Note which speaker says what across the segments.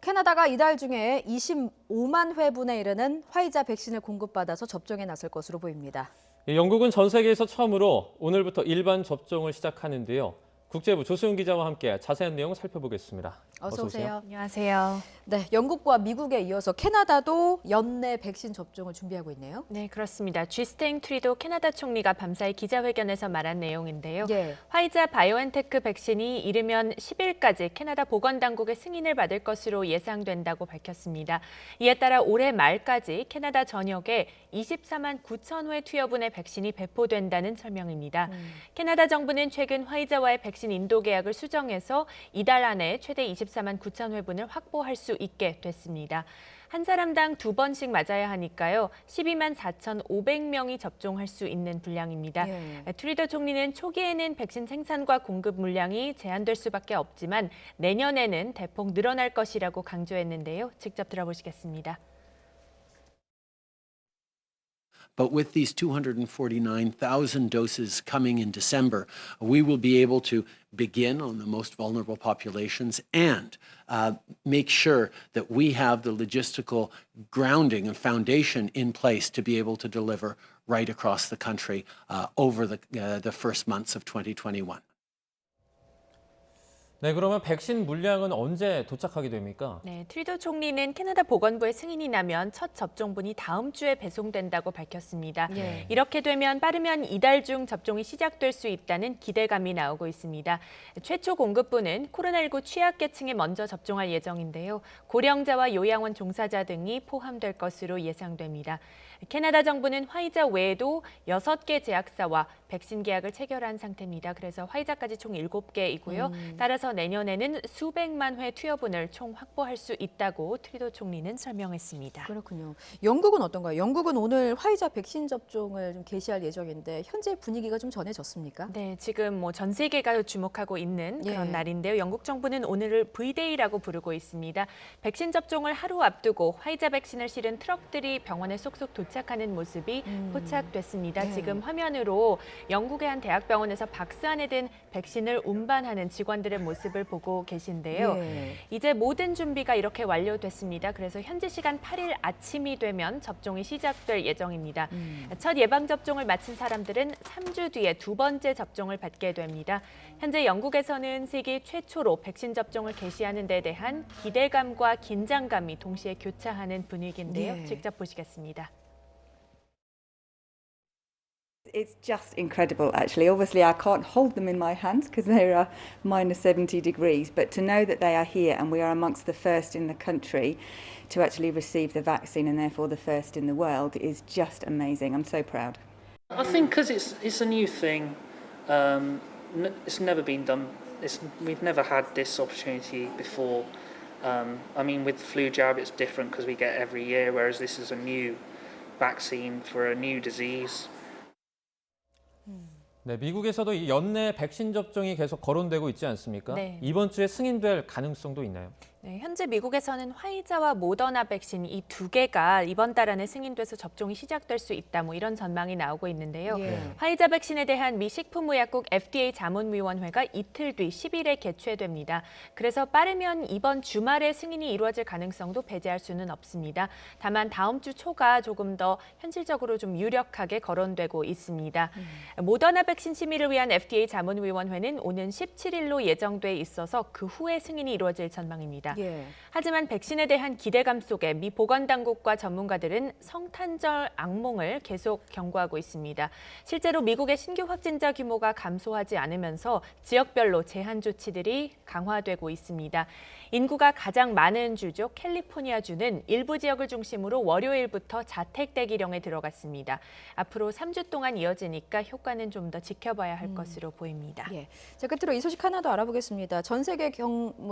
Speaker 1: 캐나다가 이달 중에 25만 회분에 이르는 화이자 백신을 공급받아서 접종에 나설 것으로 보입니다.
Speaker 2: 영국은 전 세계에서 처음으로 오늘부터 일반 접종을 시작하는데요. 국제부 조수영 기자와 함께 자세한 내용 살펴보겠습니다.
Speaker 1: 어서 오세요.
Speaker 3: 안녕하세요.
Speaker 1: 네, 영국과 미국에 이어서 캐나다도 연내 백신 접종을 준비하고 있네요.
Speaker 3: 네, 그렇습니다. 지스팅 트리도 캐나다 총리가 밤사이 기자회견에서 말한 내용인데요.
Speaker 1: 예.
Speaker 3: 화이자 바이오엔테크 백신이 이르면 10일까지 캐나다 보건당국의 승인을 받을 것으로 예상된다고 밝혔습니다. 이에 따라 올해 말까지 캐나다 전역에 24만 9천 회 투여분의 백신이 배포된다는 설명입니다. 캐나다 정부는 최근 화이자와의 백신 인도 계약을 수정해서 이달 안에 최대 24만 9천 회분을 확보할 수 있게 됐습니다. 한 사람당 2번씩 맞아야 하니까요. 12만 4,500명이 접종할 수 있는 분량입니다.
Speaker 1: 예.
Speaker 3: 트리도 총리는 초기에는 백신 생산과 공급 물량이 제한될 수밖에 없지만 내년에는 대폭 늘어날 것이라고 강조했는데요. 직접 들어보시겠습니다.
Speaker 4: But with these 249,000 doses coming in December, we will be able to begin on the most vulnerable populations and make sure that we have the logistical grounding and foundation in place to be able to deliver right across the country over the first months of 2021.
Speaker 2: 네, 그러면 백신 물량은 언제 도착하게 됩니까?
Speaker 3: 네, 트리도 총리는 캐나다 보건부의 승인이 나면 첫 접종분이 다음 주에 배송된다고 밝혔습니다.
Speaker 1: 예.
Speaker 3: 이렇게 되면 빠르면 이달 중 접종이 시작될 수 있다는 기대감이 나오고 있습니다. 최초 공급분은 코로나19 취약계층에 먼저 접종할 예정인데요. 고령자와 요양원 종사자 등이 포함될 것으로 예상됩니다. 캐나다 정부는 화이자 외에도 6개 제약사와 백신 계약을 체결한 상태입니다. 그래서 화이자까지 총 7개이고요. 따라서 내년에는 수백만 회 투여분을 총 확보할 수 있다고 트리도 총리는 설명했습니다.
Speaker 1: 그렇군요. 영국은 어떤가요? 영국은 오늘 화이자 백신 접종을 좀 개시할 예정인데 현재 분위기가 좀 전해졌습니까?
Speaker 3: 네, 지금 전 세계가 주목하고 있는 그런
Speaker 1: 예.
Speaker 3: 날인데요. 영국 정부는 오늘을 V-Day라고 부르고 있습니다. 백신 접종을 하루 앞두고 화이자 백신을 실은 트럭들이 병원에 쏙쏙 도착하는 모습이 포착됐습니다.
Speaker 1: 예.
Speaker 3: 지금 화면으로 영국의 한 대학병원에서 박스 안에 든 백신을 운반하는 직원들의 모습을 보고 계신데요.
Speaker 1: 예.
Speaker 3: 이제 모든 준비가 이렇게 완료됐습니다. 그래서 현지 시간 8일 아침이 되면 접종이 시작될 예정입니다. 첫 예방접종을 마친 사람들은 3주 뒤에 두 번째 접종을 받게 됩니다. 현재 영국에서는 세계 최초로 백신 접종을 개시하는 데 대한 기대감과 긴장감이 동시에 교차하는 분위기인데요.
Speaker 1: 예.
Speaker 3: 직접 보시겠습니다.
Speaker 5: It's just incredible, actually. Obviously, I can't hold them in my hands because they are minus 70 degrees, but to know that they are here and we are amongst the first in the country to actually receive the vaccine and therefore the first in the world is just amazing. I'm so proud.
Speaker 6: I think because it's a new thing, it's never been done. We've never had this opportunity before. I mean, with the flu jab, it's different because we get it every year, whereas this is a new vaccine for a new disease.
Speaker 2: 네, 미국에서도 이 연내 백신 접종이 계속 거론되고 있지 않습니까?
Speaker 3: 네.
Speaker 2: 이번 주에 승인될 가능성도 있나요?
Speaker 3: 네, 현재 미국에서는 화이자와 모더나 백신 이 두 개가 이번 달 안에 승인돼서 접종이 시작될 수 있다, 이런 전망이 나오고 있는데요.
Speaker 1: 예.
Speaker 3: 화이자 백신에 대한 미 식품의약국 FDA 자문위원회가 이틀 뒤 10일에 개최됩니다. 그래서 빠르면 이번 주말에 승인이 이루어질 가능성도 배제할 수는 없습니다. 다만 다음 주 초가 조금 더 현실적으로 좀 유력하게 거론되고 있습니다. 모더나 백신 심의를 위한 FDA 자문위원회는 오는 17일로 예정돼 있어서 그 후에 승인이 이루어질 전망입니다.
Speaker 1: 예.
Speaker 3: 하지만 백신에 대한 기대감 속에 미 보건당국과 전문가들은 성탄절 악몽을 계속 경고하고 있습니다. 실제로 미국의 신규 확진자 규모가 감소하지 않으면서 지역별로 제한 조치들이 강화되고 있습니다. 인구가 가장 많은 주죠, 캘리포니아주는 일부 지역을 중심으로 월요일부터 자택 대기령에 들어갔습니다. 앞으로 3주 동안 이어지니까 효과는 좀 더 지켜봐야 할 것으로 보입니다.
Speaker 1: 예. 자, 끝으로 이 소식 하나 더 알아보겠습니다. 전 세계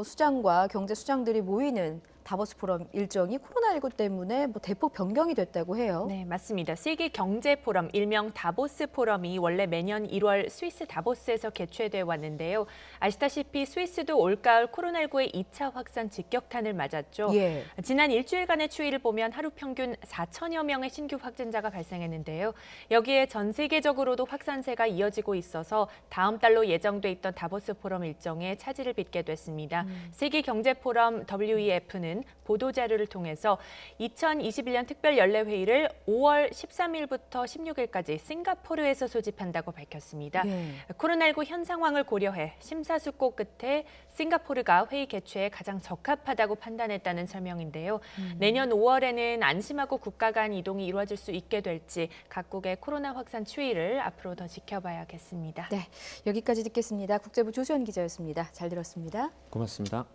Speaker 1: 수장과 경제 수장들이 모이는 다보스 포럼 일정이 코로나19 때문에 대폭 변경이 됐다고 해요.
Speaker 3: 네, 맞습니다. 세계 경제 포럼, 일명 다보스 포럼이 원래 매년 1월 스위스 다보스에서 개최돼 왔는데요. 아시다시피 스위스도 올가을 코로나19의 2차 확산 직격탄을 맞았죠.
Speaker 1: 예.
Speaker 3: 지난 일주일간의 추이를 보면 하루 평균 4천여 명의 신규 확진자가 발생했는데요. 여기에 전 세계적으로도 확산세가 이어지고 있어서 다음 달로 예정돼 있던 다보스 포럼 일정에 차질을 빚게 됐습니다. 세계 경제 포럼 WEF는 있다는 보도자료를 통해서 2021년 특별연례회의를 5월 13일부터 16일까지 싱가포르에서 소집한다고 밝혔습니다.
Speaker 1: 네.
Speaker 3: 코로나19 현 상황을 고려해 심사숙고 끝에 싱가포르가 회의 개최에 가장 적합하다고 판단했다는 설명인데요. 내년 5월에는 안심하고 국가 간 이동이 이루어질 수 있게 될지 각국의 코로나 확산 추이를 앞으로 더 지켜봐야겠습니다.
Speaker 1: 네, 여기까지 듣겠습니다. 국제부 조수연 기자였습니다. 잘 들었습니다.
Speaker 2: 고맙습니다.